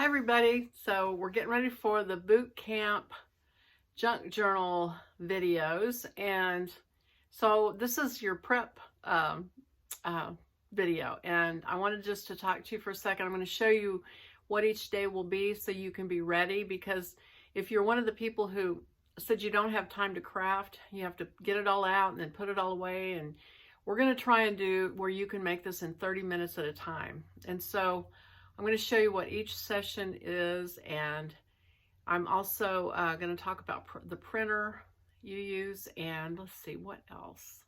everybody. So we're getting ready for the boot camp junk journal videos, and so this is your prep video, and I wanted just to talk to you for a second. I'm going to show you what each day will be so you can be ready, because if you're one of the people who said you don't have time to craft, you have to get it all out and then put it all away, and we're going to try and do where you can make this in 30 minutes at a time. And so I'm going to show you what each session is, and I'm also going to talk about the printer you use, and let's see what else.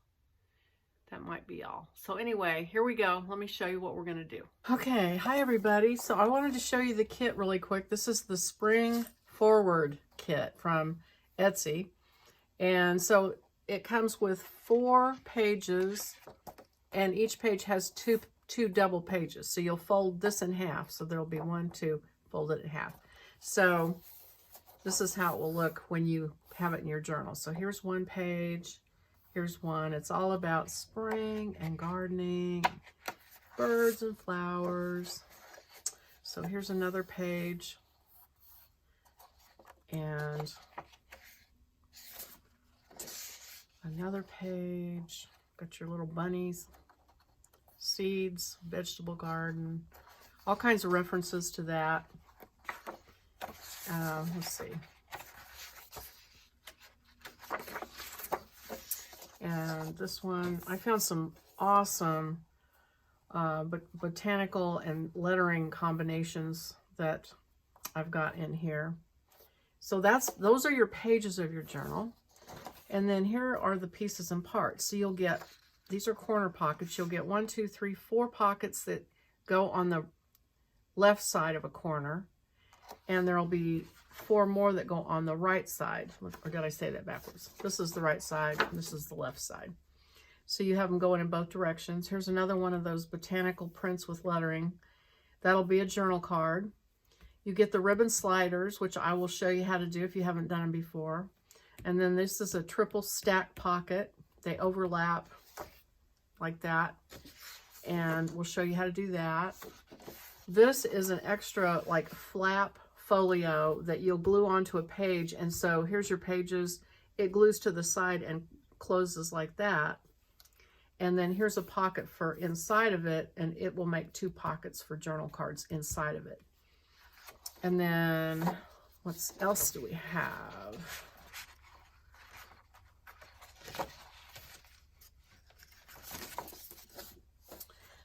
That might be all. So anyway, here we go. Let me show you what we're going to do. Okay, hi everybody. So I wanted to show you the kit really quick. This is the Spring Forward kit from Etsy. And so it comes with 4 pages, and each page has two double pages. So you'll fold this in half. So there'll be 1, 2, fold it in half. So this is how it will look when you have it in your journal. So here's one page. Here's one. It's all about spring and gardening, birds and flowers. So here's another page. And another page. Got your little bunnies, seeds, vegetable garden, all kinds of references to that. Let's see. And this one, I found some awesome botanical and lettering combinations that I've got in here. So those are your pages of your journal. And then here are the pieces and parts. So you'll get, these are corner pockets. You'll get 1, 2, 3, 4 pockets that go on the left side of a corner. And there'll be 4 more that go on the right side. Or did I say that backwards? This is the right side, and this is the left side. So you have them going in both directions. Here's another one of those botanical prints with lettering. That'll be a journal card. You get the ribbon sliders, which I will show you how to do if you haven't done them before. And then this is a triple stack pocket. They overlap like that. And we'll show you how to do that. This is an extra like flap folio that you'll glue onto a page. And so here's your pages. It glues to the side and closes like that. And then here's a pocket for inside of it, and it will make 2 pockets for journal cards inside of it. And then what else do we have?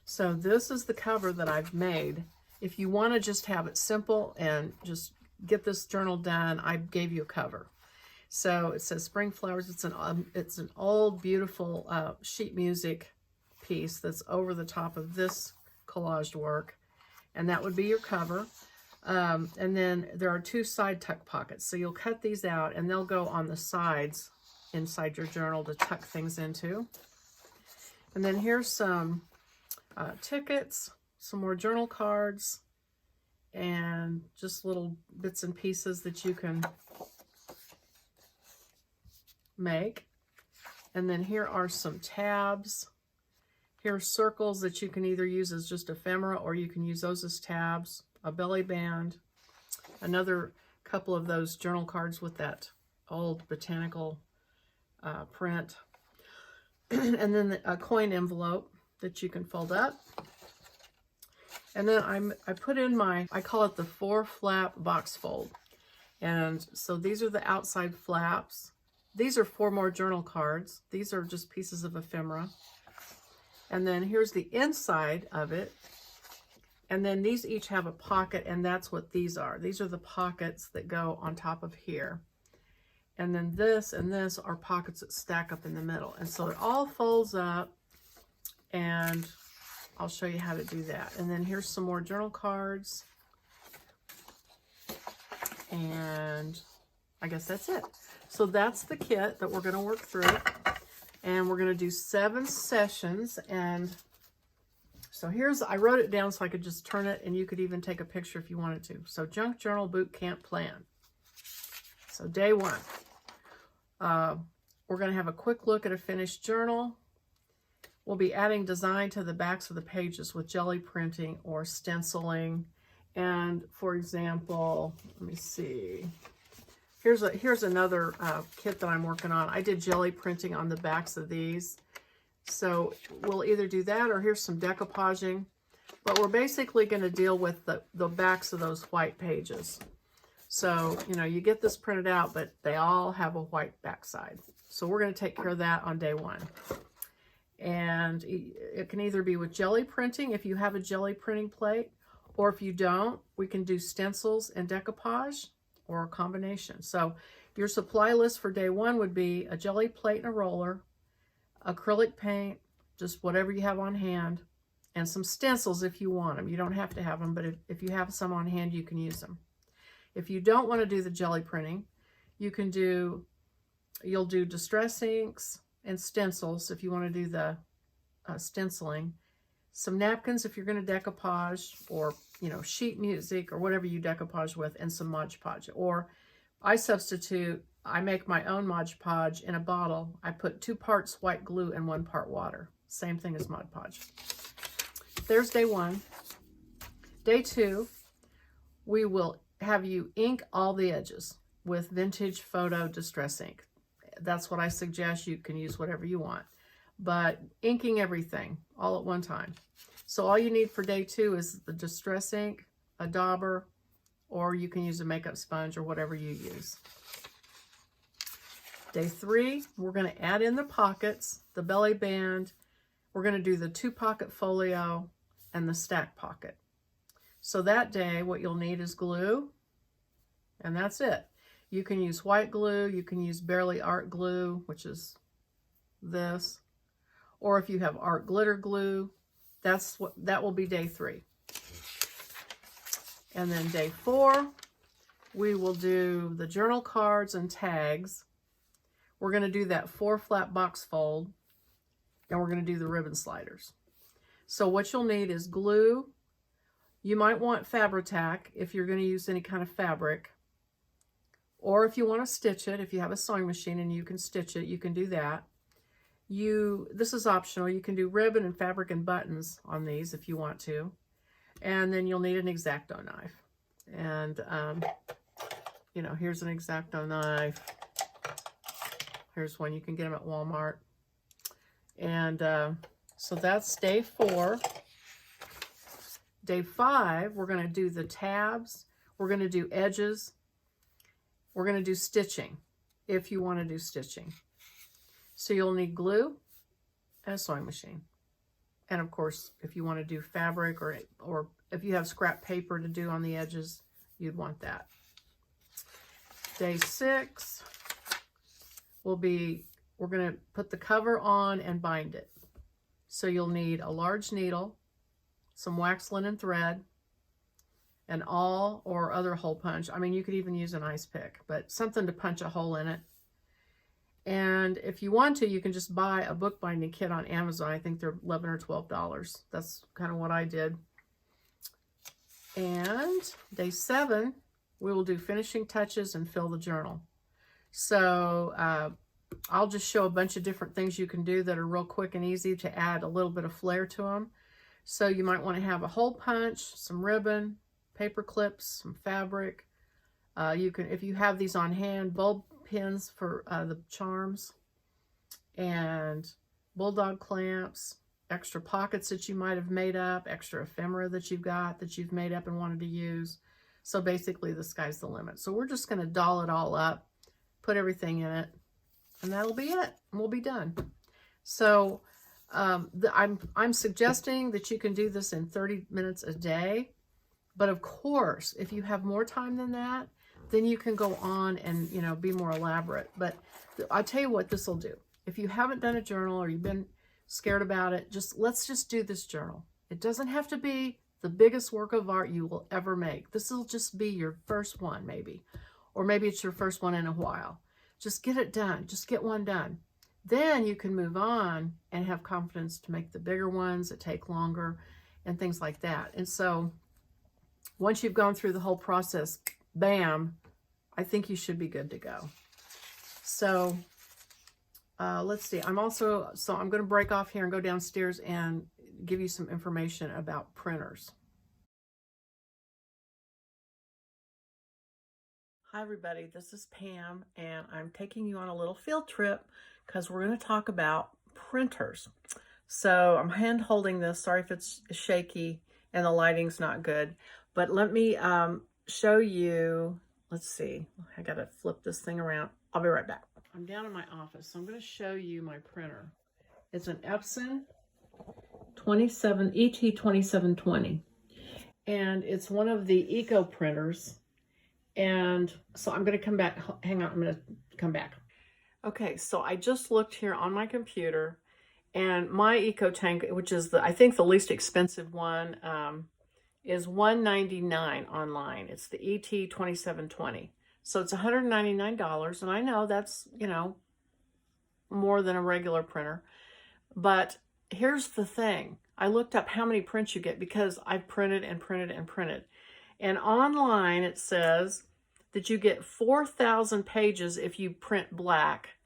So this is the cover that I've made. If you want to just have it simple and just get this journal done, I gave you a cover. So it says Spring Flowers. It's an old, beautiful sheet music piece that's over the top of this collaged work. And that would be your cover. And then there are 2 side tuck pockets. So you'll cut these out, and they'll go on the sides inside your journal to tuck things into. And then here's some tickets, some more journal cards, and just little bits and pieces that you can make. And then here are some tabs. Here are circles that you can either use as just ephemera, or you can use those as tabs. A belly band, another couple of those journal cards with that old botanical print, and then a coin envelope that you can fold up. And then I put in I call it the 4 flap box fold. And so these are the outside flaps. These are 4 more journal cards. These are just pieces of ephemera. And then here's the inside of it. And then these each have a pocket, and that's what these are. These are the pockets that go on top of here. And then this and this are pockets that stack up in the middle. And so it all folds up, and I'll show you how to do that. And then here's some more journal cards. And I guess that's it. So that's the kit that we're going to work through. And we're going to do 7 sessions. And so I wrote it down so I could just turn it, and you could even take a picture if you wanted to. So Junk Journal Boot Camp Plan. So day 1. We're going to have a quick look at a finished journal. We'll be adding design to the backs of the pages with jelly printing or stenciling. And for example, let me see. Here's another kit that I'm working on. I did jelly printing on the backs of these. So we'll either do that, or here's some decoupaging. But we're basically going to deal with the backs of those white pages. So, you know, you get this printed out, but they all have a white backside. So we're going to take care of that on day one. And it can either be with jelly printing, if you have a jelly printing plate, or if you don't, we can do stencils and decoupage, or a combination. So your supply list for day one would be a jelly plate and a roller, acrylic paint, just whatever you have on hand, and some stencils if you want them. You don't have to have them, but if you have some on hand, you can use them. If you don't want to do the jelly printing, you'll do distress inks and stencils if you want to do the stenciling. Some napkins if you're going to decoupage, or, you know, sheet music or whatever you decoupage with, and some Mod Podge. Or I make my own Mod Podge in a bottle. I put 2 parts white glue and 1 part water. Same thing as Mod Podge. There's day one. Day two, we will have you ink all the edges with Vintage Photo Distress Ink. That's what I suggest. You can use whatever you want, but inking everything all at one time. So all you need for day two is the distress ink, a dauber, or you can use a makeup sponge or whatever you use. Day three, we're going to add in the pockets, the belly band. We're going to do the 2-pocket folio and the stack pocket. So that day, what you'll need is glue, and that's it. You can use white glue, you can use Bearly Art glue, which is this, or if you have art glitter glue, that will be day three. And then day four, we will do the journal cards and tags. We're going to do that 4-flap box fold, and we're going to do the ribbon sliders. So what you'll need is glue. You might want Fabri-Tac if you're going to use any kind of fabric, or if you want to stitch it, if you have a sewing machine and you can stitch it, you can do that. This is optional. You can do ribbon and fabric and buttons on these if you want to. And then you'll need an X-Acto knife. And, you know, here's an X-Acto knife. Here's one. You can get them at Walmart. And so that's day four. Day five, we're going to do the tabs. We're going to do edges. We're going to do stitching if you want to do stitching. So you'll need glue and a sewing machine. And of course, if you want to do fabric, or if you have scrap paper to do on the edges, you'd want that. Day six will be, we're going to put the cover on and bind it. So you'll need a large needle, some wax linen thread, an awl or other hole punch. I mean, you could even use an ice pick, but something to punch a hole in it. And if you want to, you can just buy a bookbinding kit on Amazon. I think they're $11 or $12. That's kind of what I did. And day seven, we will do finishing touches and fill the journal. So I'll just show a bunch of different things you can do that are real quick and easy to add a little bit of flair to them. So you might want to have a hole punch, some ribbon, paper clips, some fabric. You can, if you have these on hand, bulb pins for the charms, and bulldog clamps, extra pockets that you might have made up, extra ephemera that you've got that you've made up and wanted to use. So basically the sky's the limit. So we're just going to doll it all up, put everything in it, and that'll be it. And we'll be done. So I'm suggesting that you can do this in 30 minutes a day. But of course, if you have more time than that, then you can go on and, you know, be more elaborate. But I'll tell you what this will do. If you haven't done a journal or you've been scared about it, let's just do this journal. It doesn't have to be the biggest work of art you will ever make. This will just be your first one, maybe. Or maybe it's your first one in a while. Just get it done. Just get one done. Then you can move on and have confidence to make the bigger ones that take longer and things like that. And so once you've gone through the whole process, bam, I think you should be good to go. So let's see. I'm going to break off here and go downstairs and give you some information about printers. Hi everybody, this is Pam and I'm taking you on a little field trip because we're going to talk about printers. So I'm hand holding this, sorry if it's shaky and the lighting's not good, but let me show you, let's see, I gotta flip this thing around. I'll be right back. I'm down in my office, so I'm going to show you my printer. It's an Epson ET2720 and it's one of the eco printers. And so I'm going to come back. Hang on, I'm going to come back. Okay, so I just looked here on my computer and my EcoTank, which is I think the least expensive one, is $199 online. It's the ET2720. So it's $199. And I know that's, you know, more than a regular printer. But here's the thing. I looked up how many prints you get because I've printed and printed and printed. And online it says that you get 4,000 pages if you print black,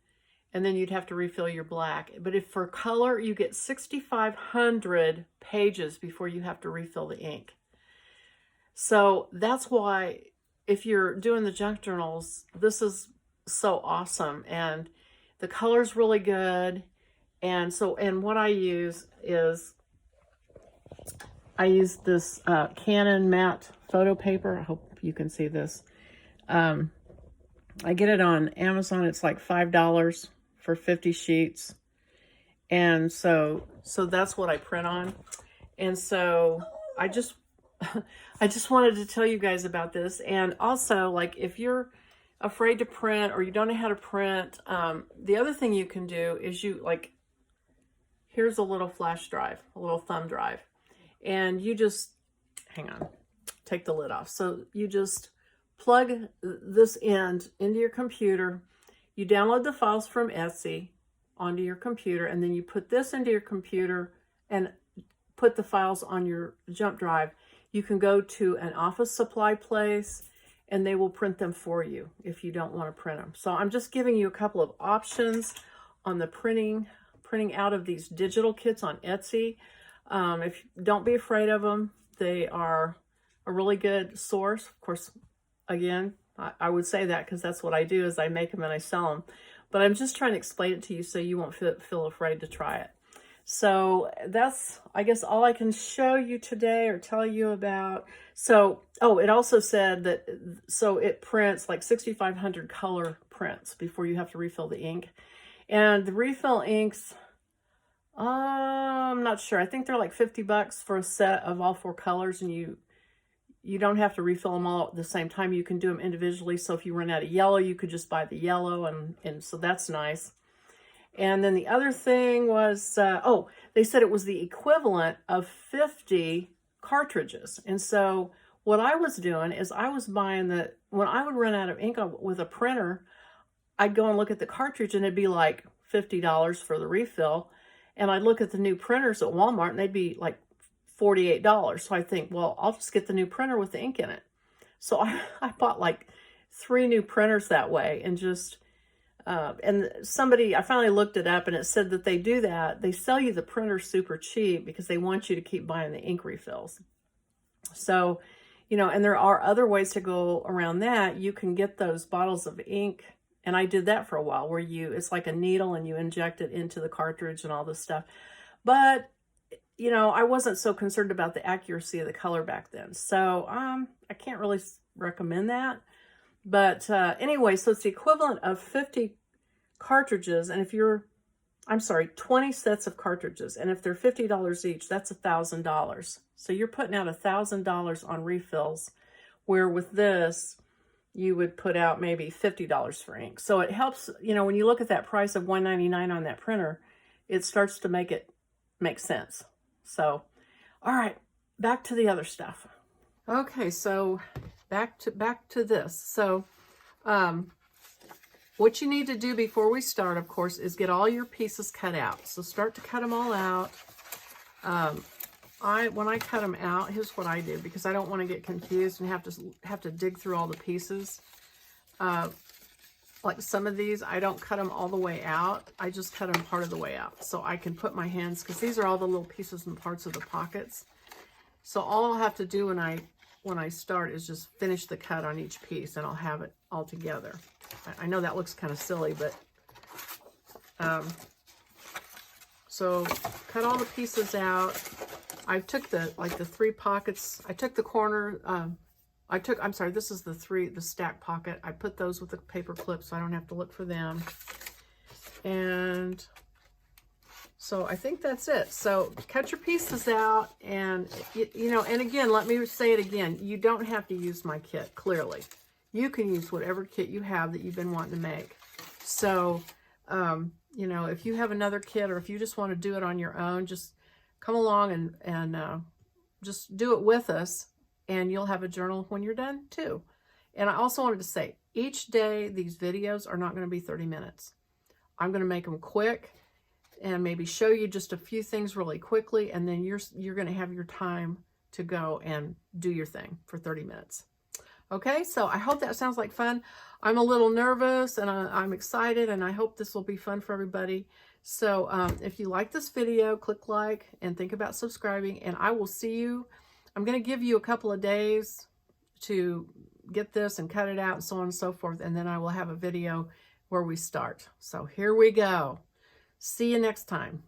and then you'd have to refill your black. But if for color, you get 6,500 pages before you have to refill the ink. So that's why if you're doing the junk journals, this is so awesome. And the color's really good. And so, and what I use is, I use this Canon matte photo paper. I hope you can see this. I get it on Amazon. It's like $5 for 50 sheets. And so that's what I print on. And so I just wanted to tell you guys about this. And also, like, if you're afraid to print or you don't know how to print, the other thing you can do is here's a little flash drive, a little thumb drive. And you just, hang on, take the lid off. So you just plug this end into your computer. You download the files from Etsy onto your computer, and then you put this into your computer and put the files on your jump drive. You can go to an office supply place and they will print them for you if you don't want to print them. So I'm just giving you a couple of options on the printing out of these digital kits on Etsy. Don't be afraid of them. They are a really good source. Of course, again, I would say that because that's what I do is I make them and I sell them. But I'm just trying to explain it to you so you won't feel afraid to try it. So that's, I guess, all I can show you today or tell you about. So, oh, it also said that, so it prints like 6,500 color prints before you have to refill the ink. And the refill inks, I'm not sure. I think they're like $50 for a set of all 4 colors, and you don't have to refill them all at the same time. You can do them individually. So if you run out of yellow, you could just buy the yellow, and so that's nice. And then the other thing was, they said it was the equivalent of 50 cartridges. And so what I was doing is I was buying when I would run out of ink with a printer, I'd go and look at the cartridge and it'd be like $50 for the refill. And I'd look at the new printers at Walmart and they'd be like $48. So I think, well, I'll just get the new printer with the ink in it. So I bought like 3 new printers that way, and just, and I finally looked it up and it said that they do that. They sell you the printer super cheap because they want you to keep buying the ink refills. So, you know, and there are other ways to go around that. You can get those bottles of ink. And I did that for a while where it's like a needle and you inject it into the cartridge and all this stuff. But, you know, I wasn't so concerned about the accuracy of the color back then. So I can't really recommend that. But anyway, so it's the equivalent of 50 cartridges. And 20 sets of cartridges. And if they're $50 each, that's $1,000. So you're putting out $1,000 on refills, where with this, you would put out maybe $50 for ink. So it helps, you know, when you look at that price of $199 on that printer, it starts to make it make sense. So, all right, back to the other stuff. Okay, so back to this. So, what you need to do before we start, of course, is get all your pieces cut out. So start to cut them all out. When I cut them out, here's what I do, because I don't want to get confused and have to dig through all the pieces. Like some of these, I don't cut them all the way out. I just cut them part of the way out. So I can put my hands, because these are all the little pieces and parts of the pockets. So all I'll have to do when I when I start is just finish the cut on each piece, and I'll have it all together. I know that looks kind of silly, but so cut all the pieces out. I took the 3 pockets. I took the corner. I'm sorry, this is the stack pocket. I put those with the paper clip so I don't have to look for them. And so I think that's it. So cut your pieces out, and you know, and again, let me say it again. You don't have to use my kit, clearly. You can use whatever kit you have that you've been wanting to make. So, you know, if you have another kit, or if you just want to do it on your own, just come along and just do it with us, and you'll have a journal when you're done too. And I also wanted to say, each day these videos are not going to be 30 minutes. I'm going to make them quick and maybe show you just a few things really quickly, and then you're going to have your time to go and do your thing for 30 minutes. Okay, so I hope that sounds like fun. I'm a little nervous, and I'm excited, and I hope this will be fun for everybody. So if you like this video, click like and think about subscribing, and I will see you. I'm going to give you a couple of days to get this and cut it out and so on and so forth, and then I will have a video where we start. So here we go. See you next time.